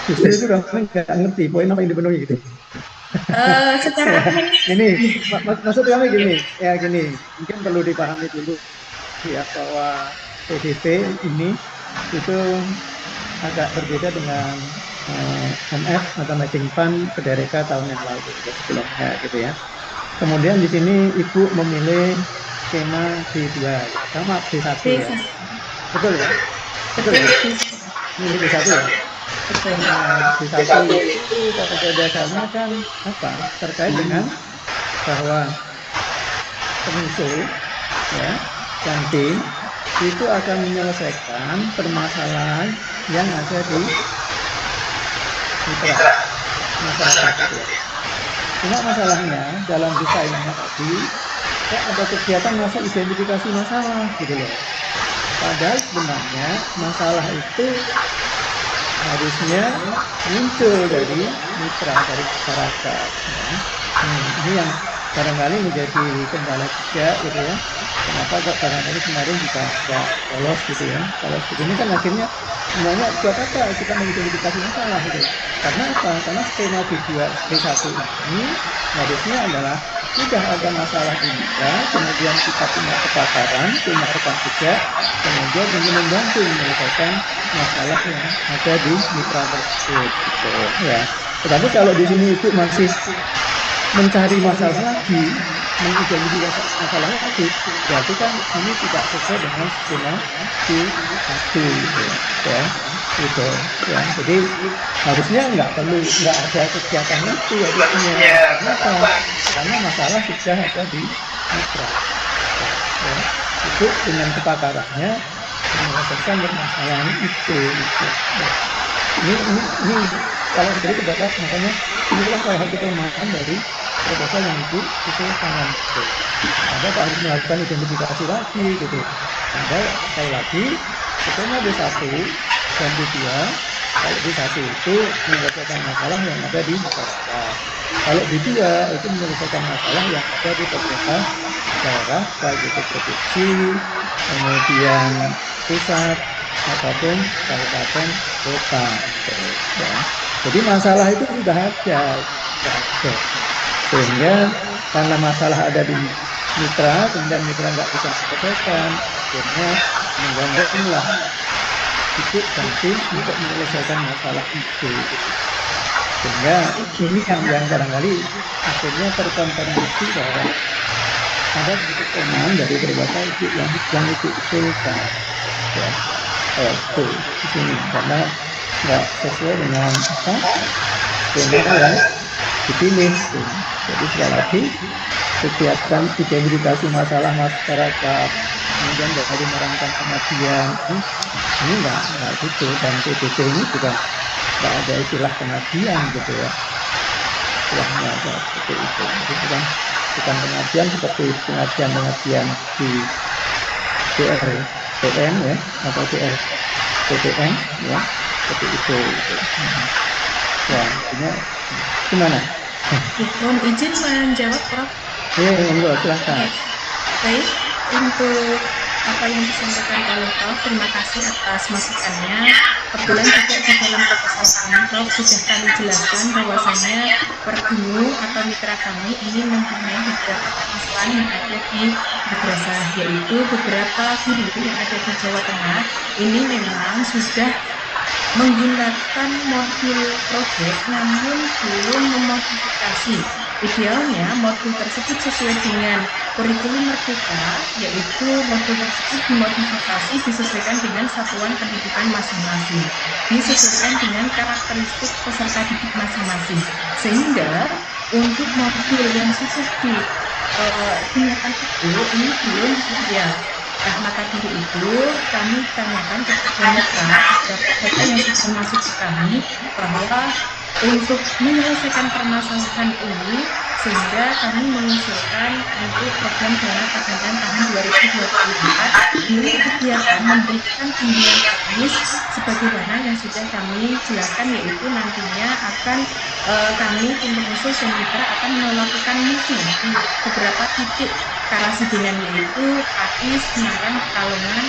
Justru itu kami nggak ngerti poin apa yang dipenuhi gitu. Secara Ini administratif. maksud kami gini, ya gini, mungkin perlu dipahami dulu ya bahwa PDP ini itu agak berbeda dengan MF atau Matching Fund Federeka tahun yang lalu ya sebelumnya gitu ya. Kemudian di sini Ibu memilih skema D2 gitu. Sama D1 ya. Desa. Betul ya? Betul Betul, ya? desa. Milih D1 ya. Betul. Nah, D1 itu pada dasarnya kan apa? Terkait dengan bahwa pengusul ya dan tim itu akan menyelesaikan permasalahan yang ada di mitra masyarakat gitu ya. Cuma masalahnya dalam desainnya tadi kok ada kegiatan masuk identifikasi masalah gitu loh. Padahal sebenarnya masalah itu harusnya muncul dari mitra, dari masyarakat. Ya. Ini yang barangkali menjadi kendala juga gitu ya. Kenapa kok barangkali kemarin juga nggak lolos gitu ya. Kalau seperti ini kan akhirnya sebenarnya buat apa kita mengidentifikasi masalah gitu. Karena apa? Karena skema D2, D1 ini harusnya adalah sudah ada masalah di mitra, kemudian kita punya kepakaran, punya rekam jejak, kemudian ingin membantu menyelesaikan masalah yang ada di mitra tersebut gitu ya. Tetapi kalau di sini Ibu masih mencari masalah lagi, mengidentifikasi masalah lagi, berarti kan ini tidak sesuai dengan skema D1 gitu ya. Itu ya. Jadi harusnya nggak perlu nggak ada kegiatan itu harusnya. Karena apa? Karena masalah sudah ada di mitra. Ya. Ibu dengan kepakarannya menyelesaikan permasalahan itu. Gitu. Ya. Ini kalau seperti itu Bapak, makanya inilah salah satu kelemahan dari proposal yang Ibu usulkan. Gitu. Ada harus melakukan identifikasi lagi gitu. Padahal sekali lagi skema D1 dan D2, kalau D1 itu menyelesaikan masalah yang ada di masyarakat. Kalau D2 itu menyelesaikan masalah yang ada di pemerintah daerah, baik itu provinsi, kemudian pusat, ataupun kabupaten, kota. Gitu, ya. Jadi masalah itu sudah ada. Sudah ada. Sehingga karena masalah ada di mitra, kemudian mitra nggak bisa menyelesaikan, akhirnya menggandenglah ibu dan tim untuk menyelesaikan masalah itu. Sehingga ini yang barangkali akhirnya terkonfirmasi bahwa ada sedikit kelemahan dari beberapa ibu yang ibu usulkan. Ya, itu di sini karena nggak sesuai dengan apa skema yang dipilih. Jadi sekali lagi kegiatan identifikasi masalah masyarakat, kemudian dari merancang pengabdian ini nggak gitu dan PDP ini juga nggak ada istilah pengabdian gitu ya, istilahnya ada seperti itu. Jadi bukan pengabdian seperti pengabdian di DRPM ya atau DRPPM ya seperti itu. Gitu. Ya, artinya gimana? Mohon izin menjawab, Prof. Monggo silahkan. Baik, untuk apa yang disampaikan oleh Prof, terima kasih atas masukannya. Kebetulan juga di dalam proposal kami, Prof, sudah kami jelaskan bahwasanya Pergunu atau mitra kami ini mempunyai beberapa permasalahan yang ada di madrasah, yaitu beberapa guru yang ada di Jawa Tengah ini memang sudah menggunakan modul project namun belum memodifikasi. Idealnya modul tersebut sesuai dengan kurikulum Merdeka, yaitu modul tersebut dimodifikasi disesuaikan dengan satuan pendidikan masing-masing, disesuaikan dengan karakteristik peserta didik masing-masing. Sehingga untuk modul yang sudah digunakan itu ini belum ideal. Nah, maka dari itu kami tanyakan kepada mitra beberapa data yang sudah masuk ke kami bahwa untuk menyelesaikan permasalahan ini sehingga kami mengusulkan untuk program dana tahanan tahun 2024 ini kegiatan memberikan bimbingan teknis sebagaimana yang sudah kami jelaskan, yaitu nantinya akan kami tim pengusul dan mitra akan melakukan misi di beberapa titik Karasidenan, yaitu Pati, Semarang, Pekalongan,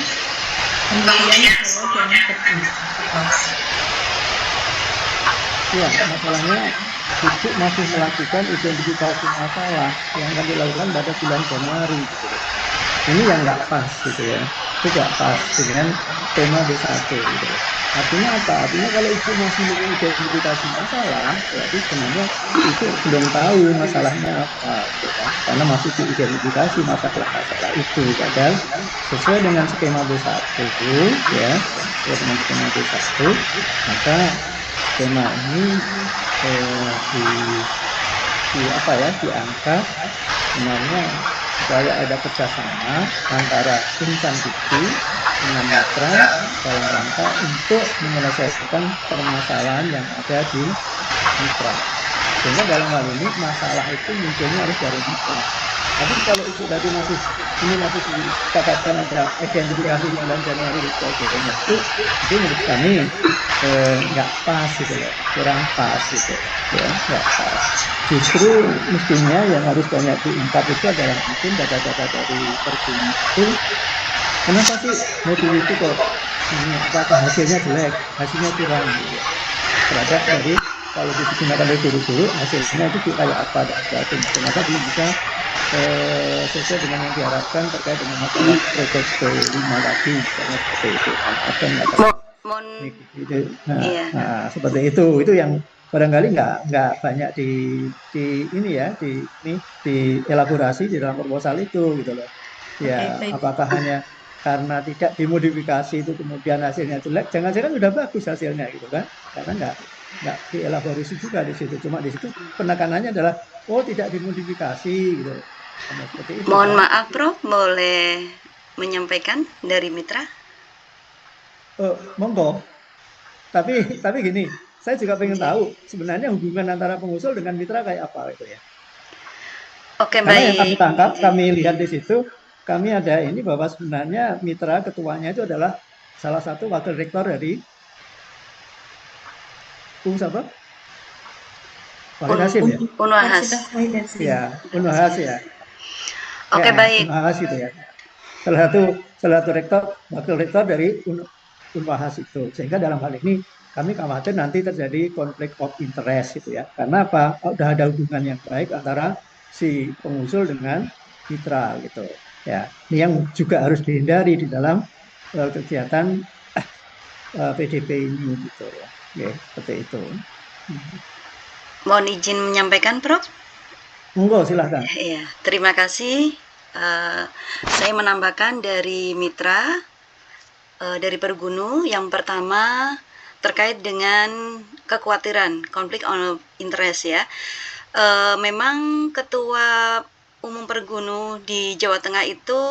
kemudian Solo dan Kediri. Ya, masalahnya Ibu masih melakukan identifikasi masalah yang akan dilakukan pada bulan Januari gitu loh. Ini yang nggak pas gitu ya. Itu nggak pas dengan tema B1 gitu loh. Artinya apa? Artinya kalau Ibu masih mengidentifikasi masalah, berarti sebenarnya Ibu belum tahu masalahnya apa gitu kan. Karena masih diidentifikasi masalah-masalah itu. Padahal sesuai dengan skema B1 ya, sesuai dengan skema B1, maka skema ini di apa ya diangkat sebenarnya supaya ada kerjasama antara insan itu dengan mitra dalam rangka untuk menyelesaikan permasalahan yang ada di mitra. Sehingga dalam hal ini masalah itu munculnya harus dari mitra. Tapi kalau ibu tadi masih ini masih dikatakan ada identifikasi di bulan Januari dan sebagainya itu menurut kami nggak pas gitu loh, kurang pas gitu ya, nggak pas. Justru mestinya yang harus banyak diungkap itu adalah mungkin data-data dari Perguna itu. Kenapa sih modul itu kok ini apakah hasilnya jelek, hasilnya kurang gitu. Terhadap dari kalau digunakan oleh guru-guru hasilnya itu kayak apa dan sebagainya. Ternyata belum bisa sesuai dengan yang diharapkan terkait dengan masalah proyek B5 tadi misalnya seperti itu. Ada masalah Mon, itu. Nah, iya. seperti itu yang barangkali nggak banyak di ini ya di elaborasi di dalam proposal itu gitu loh. Ya, Oke, baik. apakah hanya karena tidak dimodifikasi itu kemudian hasilnya jelek? Jangan-jangan sudah bagus hasilnya gitu kan? Karena nggak dielaborasi juga di situ. Cuma di situ penekanannya adalah oh tidak dimodifikasi gitu. Karena seperti itu Mohon kan. maaf, Prof, boleh menyampaikan dari mitra? Monggo. Tapi gini, saya juga pengen Oke. tahu sebenarnya hubungan antara pengusul dengan mitra kayak apa itu ya. Oke, Karena yang kami baik. tangkap, kami lihat di situ, kami ada ini bahwa sebenarnya mitra ketuanya itu adalah salah satu wakil rektor dari siapa? Wahid Hasim ya? Unwahas. Universitas Wahid Hasim. Ya, Unhas ya. Ya, Oke, baik. Unhas itu ya. Salah satu rektor, wakil rektor dari Unwahas itu. Sehingga dalam hal ini kami khawatir nanti terjadi konflik of interest gitu ya. Karena apa? Udah ada hubungan yang baik antara si pengusul dengan mitra gitu. Ya, ini yang juga harus dihindari di dalam kegiatan PDP ini gitu ya. Oke, seperti itu. Mohon izin menyampaikan, Prof. Monggo silahkan. Iya, terima kasih. Saya menambahkan dari mitra, dari Pergunu. Yang pertama terkait dengan kekhawatiran konflik of interest ya. Memang Ketua Umum Pergunu di Jawa Tengah itu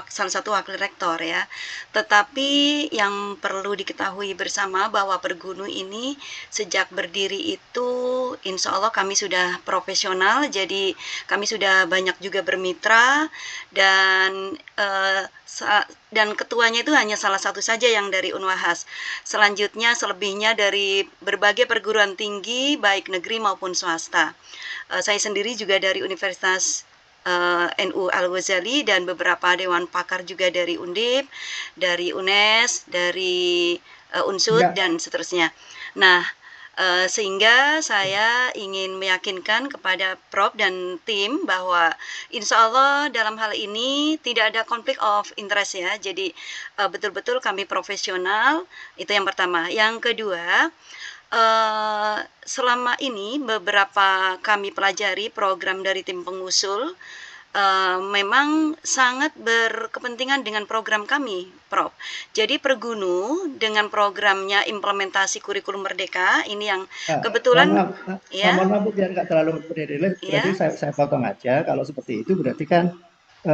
salah satu wakil rektor ya. Tetapi yang perlu diketahui bersama bahwa Pergunu ini sejak berdiri itu insya Allah kami sudah profesional, jadi kami sudah banyak juga bermitra dan ketuanya itu hanya salah satu saja yang dari Unwahas. Selanjutnya selebihnya dari berbagai perguruan tinggi baik negeri maupun swasta. Saya sendiri juga dari Universitas NU Al-Ghazali dan beberapa dewan pakar juga dari Undip, dari UNES, dari Unsud dan seterusnya. Nah, sehingga saya ingin meyakinkan kepada Prof dan tim bahwa insya Allah dalam hal ini tidak ada konflik of interest ya. Jadi betul-betul kami profesional, itu yang pertama. Yang kedua, selama ini beberapa kami pelajari program dari tim pengusul memang sangat berkepentingan dengan program kami, Prof. Jadi Pergunu dengan programnya implementasi kurikulum merdeka ini yang kebetulan mohon maaf biar nggak terlalu berdiri, berarti saya potong aja. Kalau seperti itu berarti kan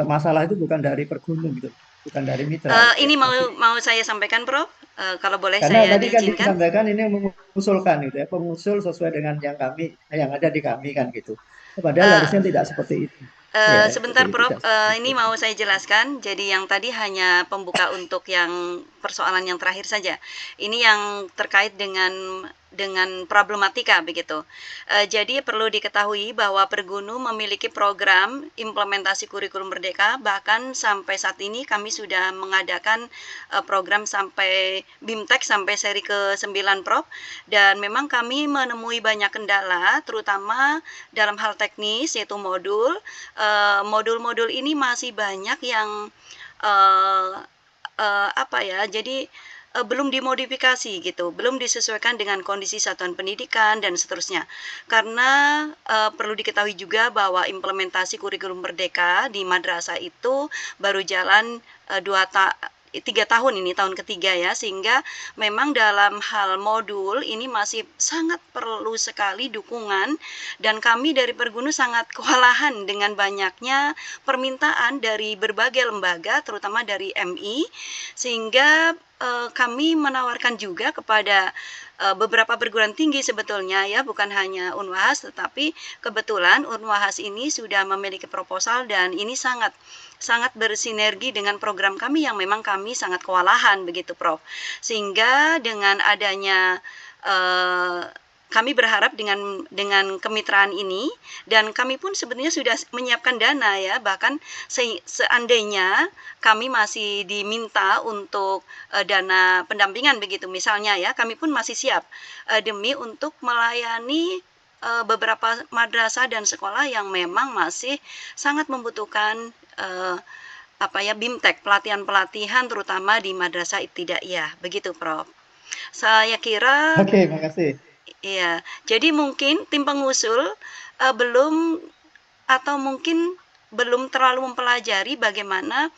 masalah itu bukan dari Pergunu gitu, bukan dari mitra. Ini mau saya sampaikan, Prof. Kalau boleh Karena saya tadi kan diizinkan. disampaikan ini mengusulkan gitu ya, pengusul sesuai dengan yang ada di kami kan gitu. Padahal harusnya tidak seperti itu. Sebentar Prof, ini mau saya jelaskan. Jadi yang tadi hanya pembuka untuk yang persoalan yang terakhir saja. Ini yang terkait dengan dengan problematika begitu. Jadi perlu diketahui bahwa Pergunu memiliki program implementasi kurikulum merdeka, bahkan sampai saat ini kami sudah mengadakan program sampai BIMTEK sampai seri ke-9 Prof. Dan memang kami menemui banyak kendala terutama dalam hal teknis yaitu modul. Modul-modul ini masih banyak yang jadi belum dimodifikasi gitu, belum disesuaikan dengan kondisi satuan pendidikan dan seterusnya. Karena perlu diketahui juga bahwa implementasi kurikulum merdeka di madrasah itu baru jalan 3 tahun ini, tahun ketiga ya, sehingga memang dalam hal modul ini masih sangat perlu sekali dukungan, dan kami dari Pergunu sangat kewalahan dengan banyaknya permintaan dari berbagai lembaga terutama dari MI, sehingga kami menawarkan juga kepada beberapa perguruan tinggi sebetulnya ya, bukan hanya Unwahas, tetapi kebetulan Unwahas ini sudah memiliki proposal dan ini sangat bersinergi dengan program kami yang memang kami sangat kewalahan begitu Prof. Sehingga dengan adanya kami berharap dengan kemitraan ini, dan kami pun sebenarnya sudah menyiapkan dana ya, bahkan seandainya kami masih diminta untuk dana pendampingan begitu misalnya ya, kami pun masih siap demi untuk melayani beberapa madrasah dan sekolah yang memang masih sangat membutuhkan BIMTEK, pelatihan-pelatihan terutama di madrasah ibtidaiyah begitu Prof. Saya kira Oke, makasih. iya, jadi mungkin tim pengusul belum atau mungkin belum terlalu mempelajari bagaimana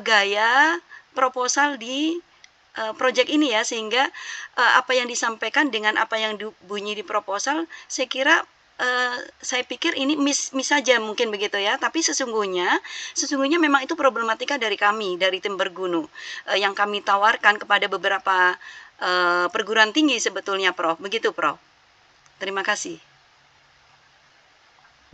gaya proposal di proyek ini ya, sehingga apa yang disampaikan dengan apa yang bunyi di proposal, saya kira saya pikir ini miss saja mungkin begitu ya, tapi sesungguhnya memang itu problematika dari kami, dari tim Pergunu yang kami tawarkan kepada beberapa perguruan tinggi sebetulnya Prof. Begitu Prof. Terima kasih.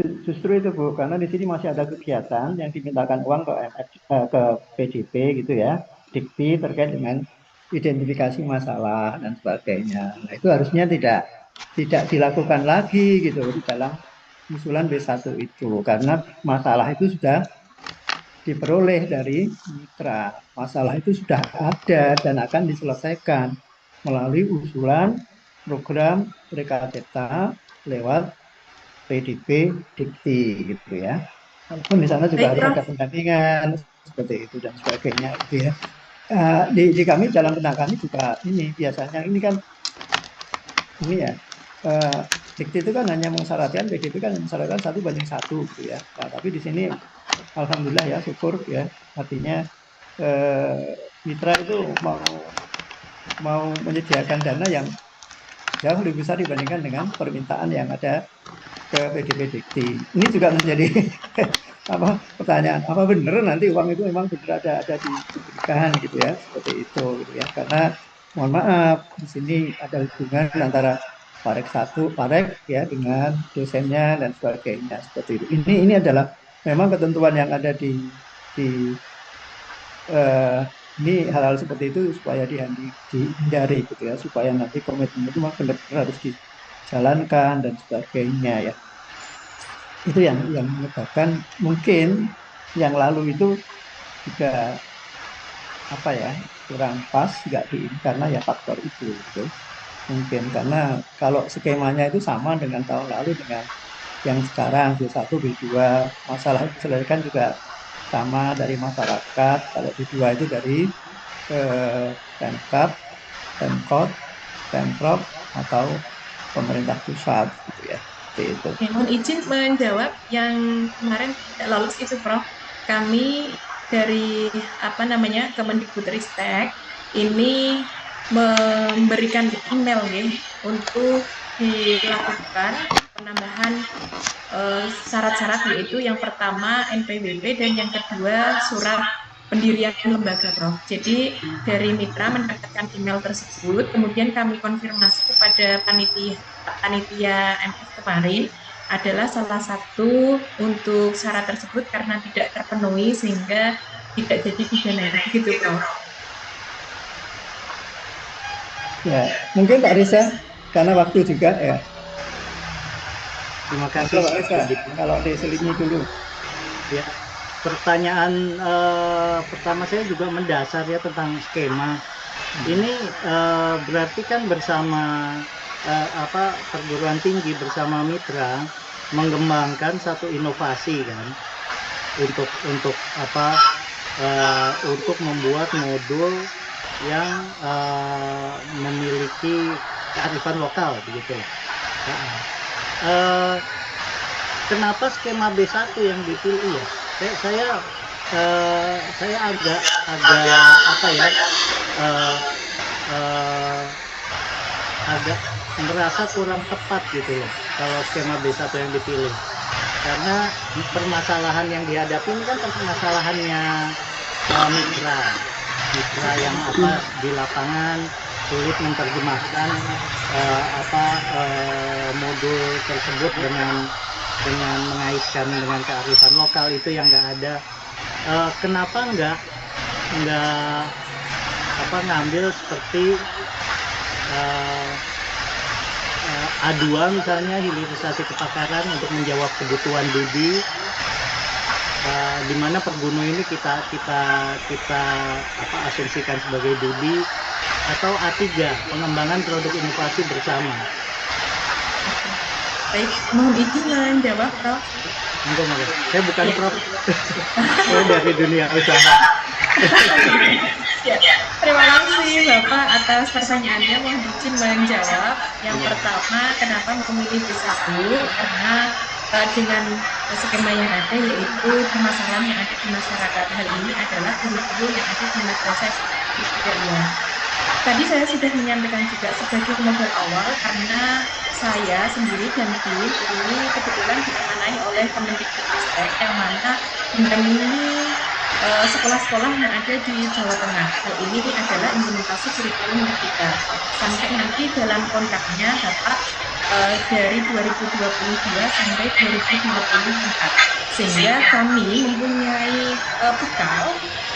Justru itu Bu, karena di sini masih ada kegiatan yang dimintakan uang ke PDP gitu ya, Dikti terkait dengan identifikasi masalah dan sebagainya. Nah, itu harusnya tidak dilakukan lagi gitu di dalam usulan B1 itu, karena masalah itu sudah diperoleh dari mitra. Masalah itu sudah ada dan akan diselesaikan melalui usulan program Rekateta lewat PDP Dikti gitu ya. Walaupun di sana juga harus ada pendampingan seperti itu dan sebagainya gitu ya. Di kami dalam tentang kami juga ini biasanya ini kan ini ya, Dikti itu kan hanya mensyaratkan, PDP kan mensyaratkan 1:1 gitu ya. Nah, tapi di sini alhamdulillah ya, syukur ya, artinya mitra itu mau menyediakan dana yang jauh lebih besar dibandingkan dengan permintaan yang ada ke PDP Dikti. Ini juga menjadi pertanyaan, apa benar nanti uang itu memang benar ada diberikan gitu ya, seperti itu gitu ya. Karena mohon maaf, di sini ada hubungan antara Parek 1, Parek ya dengan dosennya dan sebagainya seperti itu. Ini adalah memang ketentuan yang ada di ini hal-hal seperti itu supaya dihindari gitu ya, supaya nanti komitmen itu memang benar-benar harus dijalankan dan sebagainya ya. Itu yang menyebabkan mungkin yang lalu itu juga kurang pas, karena ya faktor itu gitu. Mungkin karena kalau skemanya itu sama dengan tahun lalu dengan yang sekarang B1, B2, masalah diselesaikan juga sama dari masyarakat. Kalau B2 itu dari Pemkab, Pemkot, Pemprov atau pemerintah pusat gitu ya. Itu. Mohon izin menjawab yang kemarin tidak lolos itu Prof. Kami dari Kemendikbudristek ini memberikan email nih untuk dilakukan penambahan syarat-syarat, yaitu yang pertama NPWP dan yang kedua surat pendirian lembaga Prof. Jadi dari mitra mendapatkan email tersebut, kemudian kami konfirmasi kepada panitia MF kemarin adalah salah satu untuk syarat tersebut karena tidak terpenuhi sehingga tidak jadi pidana gitu Prof. Ya, mungkin Pak Risa karena waktu juga ya. Terima kasih. Pak Reza, kalau diselingi dulu. Ya, pertanyaan pertama saya juga mendasar ya tentang skema. Ini berarti kan bersama perguruan tinggi bersama mitra mengembangkan satu inovasi kan untuk untuk membuat modul yang memiliki kearifan lokal begitu. Kenapa skema B1 yang dipilih ya? Saya agak agak merasa kurang tepat gitu loh kalau skema B1 yang dipilih, karena permasalahan yang dihadapi ini kan permasalahannya mitra yang di lapangan sulit menerjemahkan modul tersebut dengan mengaitkan dengan kearifan lokal itu yang nggak ada. Kenapa nggak ngambil seperti A2 misalnya, hilirisasi kepakaran untuk menjawab kebutuhan Dudi, di mana Pergunu ini kita asumsikan sebagai Dudi, atau A3 pengembangan produk inovasi bersama. Baik, mohon izin menjawab, Prof. Enggak. Saya bukan Prof. Saya dari dunia usaha. Ya, terima kasih Bapak atas pertanyaannya. Mohon izin menjawab. Yang pertama, kenapa memilih B1? Karena dengan skema yang ada, yaitu permasalahan yang ada di masyarakat. Hal ini adalah kurikulum yang ada di madrasah ya. Tadi saya sudah menyampaikan juga sebagai modal awal, karena saya sendiri dan tim ini kebetulan diamanai oleh Kemendikbudristek, yang mana mendampingi sekolah-sekolah yang ada di Jawa Tengah. Hal ini adalah implementasi kurikulum kita. Sampai nanti dalam kontraknya Bapak dari 2022 sampai 2024. Sehingga kami mempunyai bekal,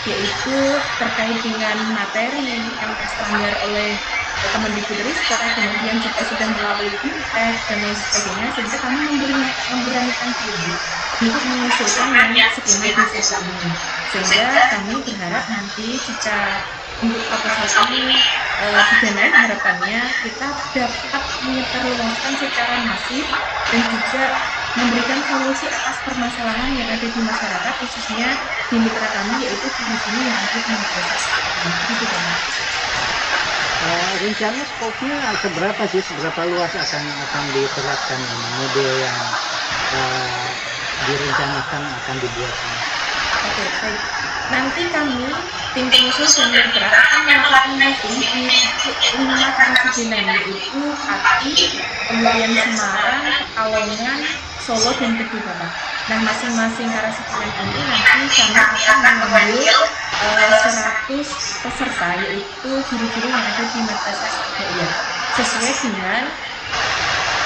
yaitu terkait dengan materi yang terstandar oleh Kemendikbudristek, kemudian juga sudah melalui BIMTEK dan lain sebagainya, sehingga kami memberanikan diri untuk mengusulkan yang skema B1 ini. Sehingga kami berharap nanti jika untuk proposal ini didanai, harapannya kita dapat menyebarluaskan secara masif dan juga memberikan solusi atas permasalahan yang ada di masyarakat, khususnya di mitra kami, yaitu guru-guru yang ada di madrasah. Begitu, Pak. Rencana skopnya seberapa luas akan diterapkan ini model yang direncanakan akan dibuat ini? Oke, baik. Nanti kami tim penyusun dan mitra akan melakukan mapping di 5 karasidenan, yaitu Pati, kemudian Semarang, Pekalongan, Solo, dan Kediri. Nah, masing-masing karasidenan ini nanti kami akan mengambil 100 peserta, yaitu guru-guru yang ada di madrasah ibtidaiyah, sesuai dengan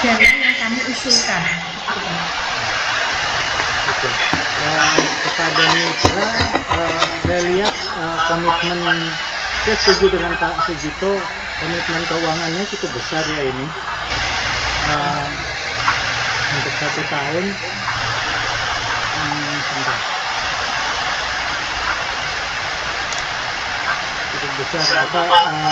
dana yang kami usulkan. Kepada mitra, saya lihat komitmen, saya setuju dengan Pak Sugito, komitmen keuangannya cukup besar ya ini. Untuk 1 tahun, cukup besar.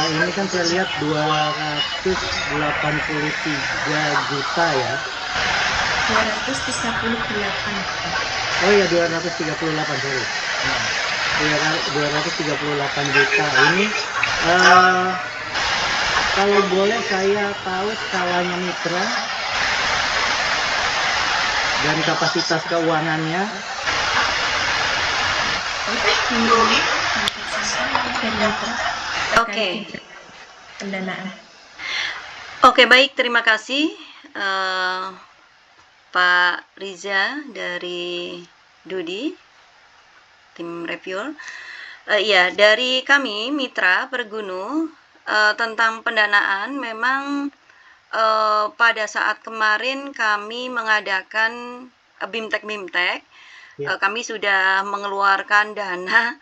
Ini kan saya lihat 283 juta ya. 238. Oh iya, 238, sorry. 238 juta. Ini kalau boleh saya tahu skalanya mitra dan kapasitas keuangannya. Oke. Pendanaan. Oke, baik, terima kasih Pak Riza dari Dudi, tim reviewer. Ya, dari kami mitra Pergunu tentang pendanaan, memang pada saat kemarin kami mengadakan BIMTEK, kami sudah mengeluarkan dana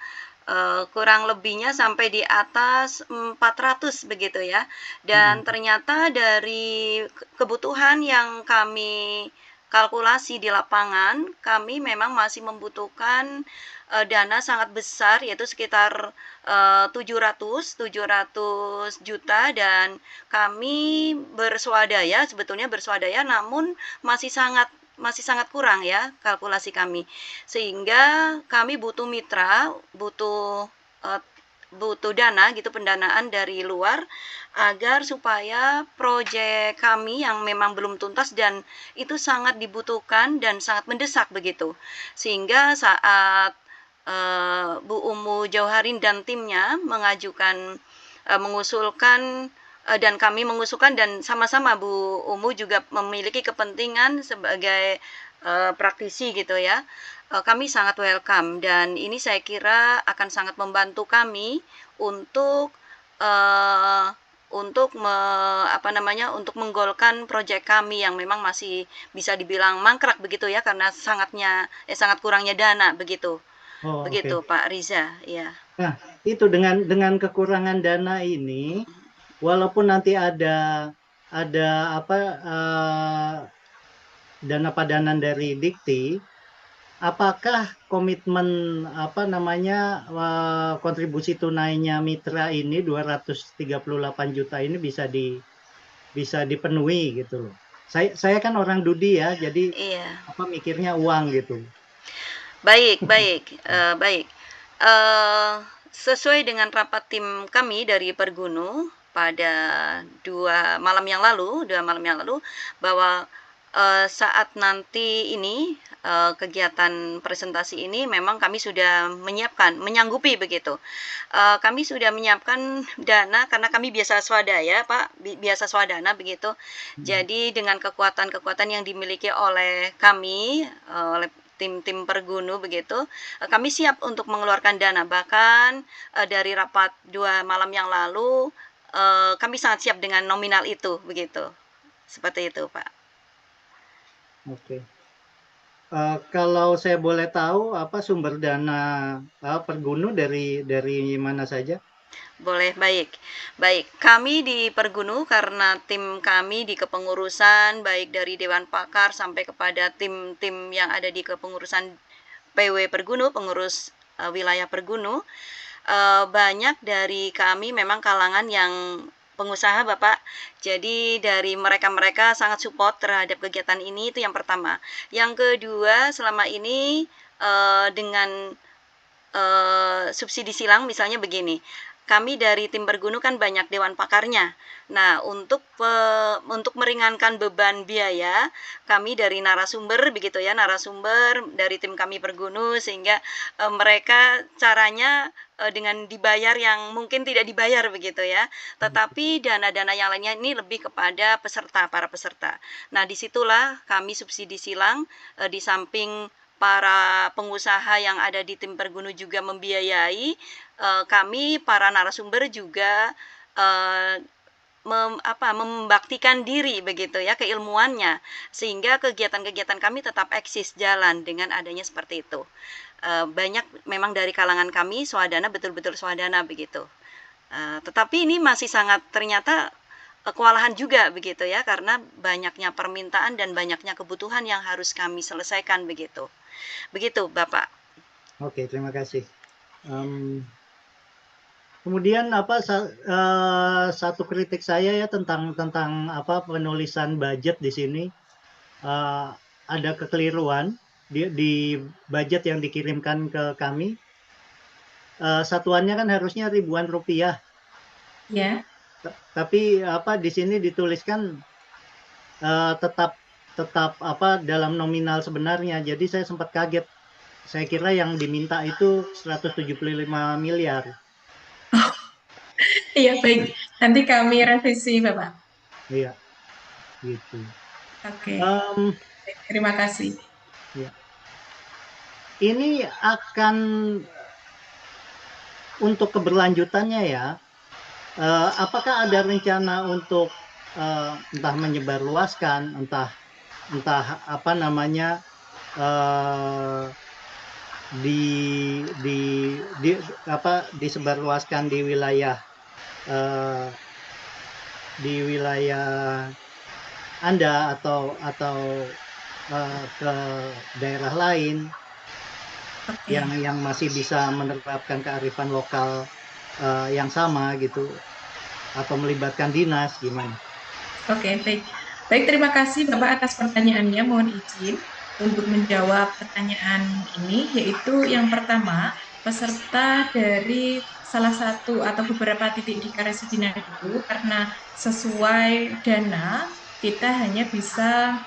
kurang lebihnya sampai di atas 400 begitu ya. Dan ternyata dari kebutuhan yang kami kalkulasi di lapangan, kami memang masih membutuhkan dana sangat besar, yaitu sekitar 700 juta, dan kami sebetulnya bersuadaya, namun masih sangat kurang ya kalkulasi kami, sehingga kami butuh mitra, butuh dana gitu, pendanaan dari luar, agar supaya proyek kami yang memang belum tuntas dan itu sangat dibutuhkan dan sangat mendesak begitu, sehingga saat Bu Umu Jauharin dan timnya mengusulkan, dan kami mengusulkan, dan sama-sama Bu Umu juga memiliki kepentingan sebagai praktisi gitu ya. Kami sangat welcome, dan ini saya kira akan sangat membantu kami untuk untuk menggolkan proyek kami yang memang masih bisa dibilang mangkrak begitu ya, karena sangat kurangnya dana begitu. Oh, Begitu oke. Pak Riza, ya. Nah, itu dengan kekurangan dana ini, walaupun nanti ada dana padanan dari Dikti, apakah komitmen kontribusi tunainya mitra ini 238 juta ini bisa dipenuhi gitu loh. Saya kan orang Dudi ya, jadi Iya. mikirnya uang gitu. Baik. Sesuai dengan rapat tim kami dari Pergunu pada 2 malam yang lalu, bahwa saat nanti ini kegiatan presentasi ini memang kami sudah menyanggupi begitu. Kami sudah menyiapkan dana karena kami biasa swadaya, Pak, biasa swadana begitu. Jadi dengan kekuatan-kekuatan yang dimiliki oleh kami, oleh tim Pergunu begitu, kami siap untuk mengeluarkan dana. Bahkan dari rapat 2 malam yang lalu, kami sangat siap dengan nominal itu begitu. Seperti itu, Pak. Oke. Kalau saya boleh tahu apa sumber dana Pergunu dari mana saja? Boleh, baik. Kami di Pergunu, karena tim kami di kepengurusan, baik dari Dewan Pakar sampai kepada tim-tim yang ada di kepengurusan PW Pergunu, pengurus wilayah Pergunu, banyak dari kami memang kalangan yang pengusaha, Bapak. Jadi dari mereka sangat support terhadap kegiatan ini, itu yang pertama. Yang kedua, selama ini dengan subsidi silang misalnya begini. Kami dari tim Pergunu kan banyak dewan pakarnya. Nah, untuk meringankan beban biaya, kami dari narasumber begitu ya, narasumber dari tim kami Pergunu, sehingga mereka caranya dengan dibayar yang mungkin tidak dibayar begitu ya. Tetapi dana-dana yang lainnya ini lebih kepada para peserta. Nah, disitulah kami subsidi silang, di samping para pengusaha yang ada di tim Pergunu juga membiayai, kami para narasumber juga membaktikan diri begitu ya, keilmuannya, sehingga kegiatan-kegiatan kami tetap eksis jalan dengan adanya seperti itu. Banyak memang dari kalangan kami swadana, betul-betul swadana begitu. Tetapi ini masih sangat ternyata kewalahan juga begitu ya, karena banyaknya permintaan dan banyaknya kebutuhan yang harus kami selesaikan begitu. Begitu, Bapak. Oke, terima kasih. Kemudian satu kritik saya ya tentang penulisan budget di sini, ada kekeliruan di budget yang dikirimkan ke kami. Satuannya kan harusnya ribuan rupiah. Ya. Tapi di sini dituliskan tetap dalam nominal sebenarnya. Jadi saya sempat kaget. Saya kira yang diminta itu 175 miliar. Iya, baik. Nanti kami revisi, Bapak. Iya, gitu. Oke. Terima kasih. Ya. Ini akan untuk keberlanjutannya ya. Apakah ada rencana untuk entah menyebarluaskan, entah di apa disebarluaskan eh, di wilayah Anda atau ke daerah lain Oke. yang masih bisa menerapkan kearifan lokal yang sama gitu, atau melibatkan dinas gimana? Oke, baik. Baik, terima kasih Bapak atas pertanyaannya. Mohon izin untuk menjawab pertanyaan ini, yaitu yang pertama, peserta dari salah satu atau beberapa titik di Karya Sidina itu karena sesuai dana, kita hanya bisa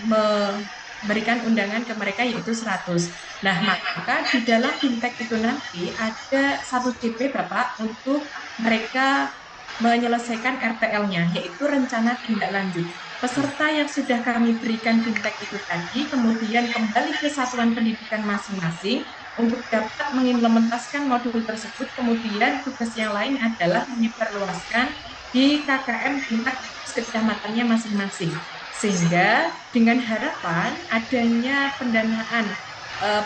memberikan undangan ke mereka yaitu 100. Nah, maka di dalam fintech itu nanti ada 1 CP Bapak untuk mereka menyelesaikan RTL-nya, yaitu rencana tindak lanjut. Peserta yang sudah kami berikan fintech itu tadi, kemudian kembali ke satuan pendidikan masing-masing untuk dapat mengimplementasikan modul tersebut, kemudian tugas yang lain adalah menyebarluaskan di KKM tingkat kecamatannya masing-masing. Sehingga dengan harapan adanya pendanaan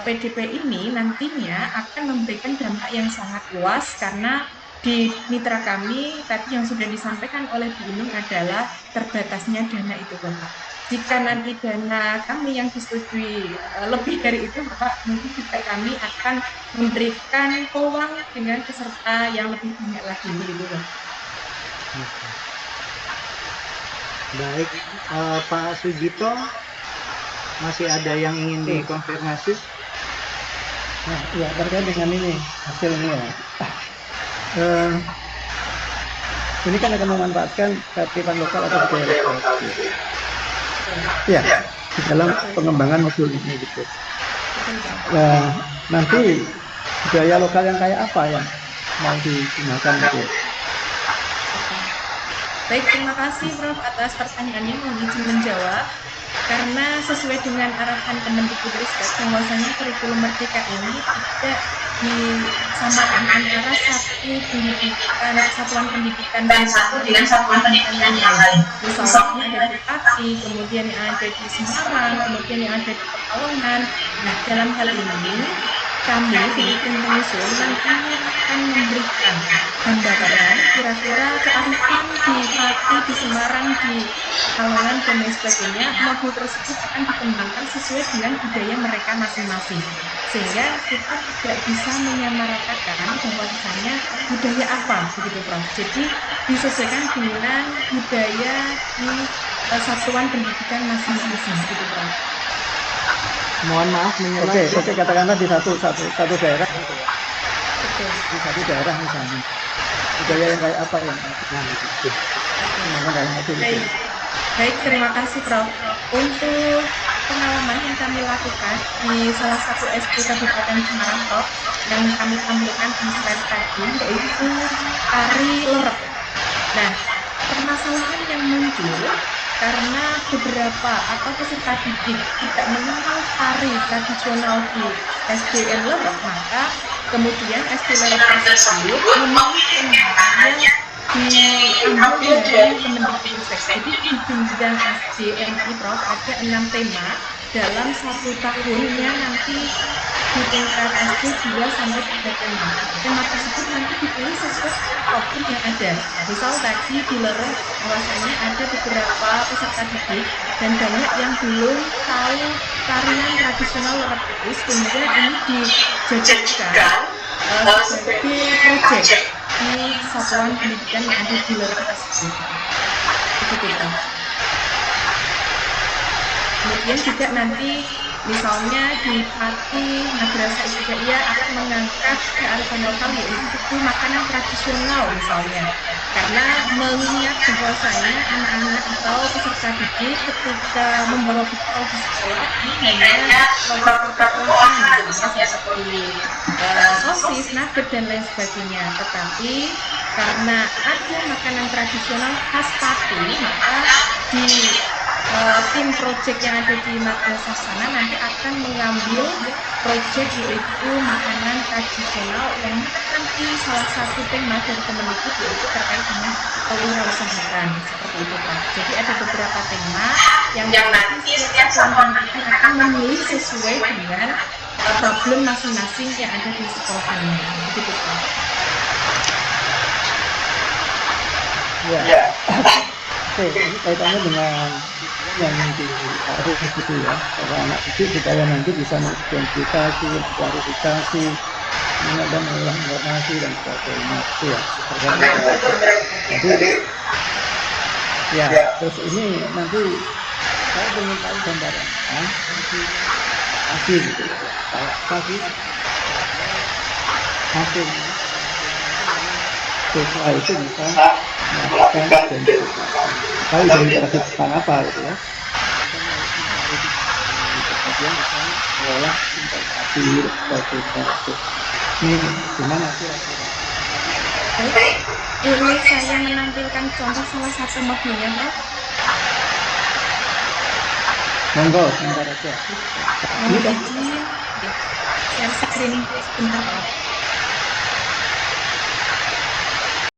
PDP ini nantinya akan memberikan dampak yang sangat luas karena di mitra kami tadi yang sudah disampaikan oleh Bu Inung adalah terbatasnya dana itu Bapak. Jika nanti dana kami yang disetujui lebih dari itu Bapak, mungkin juga kami akan memberikan peluang dengan peserta yang lebih banyak lagi begitu Bapak. Baik, Pak Sugito, masih ada yang ingin dikonfirmasi? Nah, ya terkait dengan ini hasilnya. Ini kan akan memanfaatkan kearifan lokal atau budaya lokal. Ya, di dalam pengembangan modul ini gitu. Nah, nanti budaya lokal yang kayak apa yang mau digunakan itu? Baik, terima kasih Prof atas pertanyaannya. Mohon izin menjawab. Karena sesuai dengan arahan Kemendikbudristek bahwasanya kurikulum Merdeka ini tidak disamakan antara satuan pendidikan yang satu dengan satuan pendidikan yang lain. Misalnya ada di Pati, kemudian yang ada di Semarang, kemudian yang ada di Pekalongan. Nah, dalam hal ini kami di tim pengusul nantinya akan memberikan gambaran kira-kira kearifan di Pati, di Semarang, di Pekalongan dan lain sebagainya. Modul tersebut akan dikembangkan sesuai dengan budaya mereka masing-masing, sehingga kita tidak bisa menyamaratakan bahwasanya budaya apa begitu Prof. Jadi disesuaikan dengan budaya di satuan pendidikan masing-masing begitu Prof. Mohon maaf menyela. Oke, katakanlah di satu daerah, Betul. di satu daerah misalnya, budaya yang kayak apa yang Baik. Baik, terima kasih Prof. Untuk pengalaman yang kami lakukan di salah satu SD Kabupaten Semarang Prof, yang kami tampilkan di slide tadi yaitu tari lerep. Nah, permasalahan yang muncul karena beberapa atau peserta didik tidak mengenal tari tradisional di SDN lerep, maka kemudian SD lerep tersebut memilih tema yang diambil dari Kemendikbudristek. Jadi di jenjang SDMI Prof ada 6 tema dalam 1 tahunnya nanti di tingkat SD 2 sampai 3 tema. Tema tersebut nanti dipilih sesuai topik yang ada. Misal tadi di lerep bahwasanya ada beberapa peserta didik dan banyak yang belum tahu tarian tradisional lerep itu, sehingga ini dijadikan sebagai proyek di satuan pendidikan yang ada di lerep tersebut. Begitu Prof. Kemudian juga nanti misalnya di Pati Madrasah Ibtidaiyah akan mengangkat kearifan lokal yaitu makanan tradisional misalnya, karena mengingat bahwasanya anak-anak atau peserta didik ketika membawa bekal di sekolah ini hanya bekal olahan misalnya seperti sosis, nugget dan lain sebagainya, tetapi karena ada makanan tradisional khas Pati, maka di tim proyek yang ada di madrasah sana nanti akan mengambil proyek yaitu makanan tradisional yang nanti salah satu tema dari Kemendikbud yaitu terkait dengan kewirausahaan seperti itu Pak. Jadi ada beberapa tema yang nanti setiap satuan pendidikan akan memilih sesuai dengan problem masing-masing yang ada di sekolahannya. Begitu, Prof. Ya. Oke, ini kaitannya dengan yang harus gitu ya. Para anak kecil supaya nanti bisa mengidentifikasi, mengklarifikasi, dan mengolah informasi dan sebagainya. Itu ya. Jadi, ya, terus ini nanti saya ingin tahu gambarannya. Kasih gitu. Kayak kasih hasilnya. Siswa itu bisa melakukan identifikasi. Tahu identifikasi apa gitu ya. Kemudian bisa mengolah informasi sebagainya. Ini gimana kira-kira? Baik, boleh saya menampilkan contoh salah satu modulnya, Prof? Monggo, sebentar aja. Mohon izin, share screen sebentar, Prof.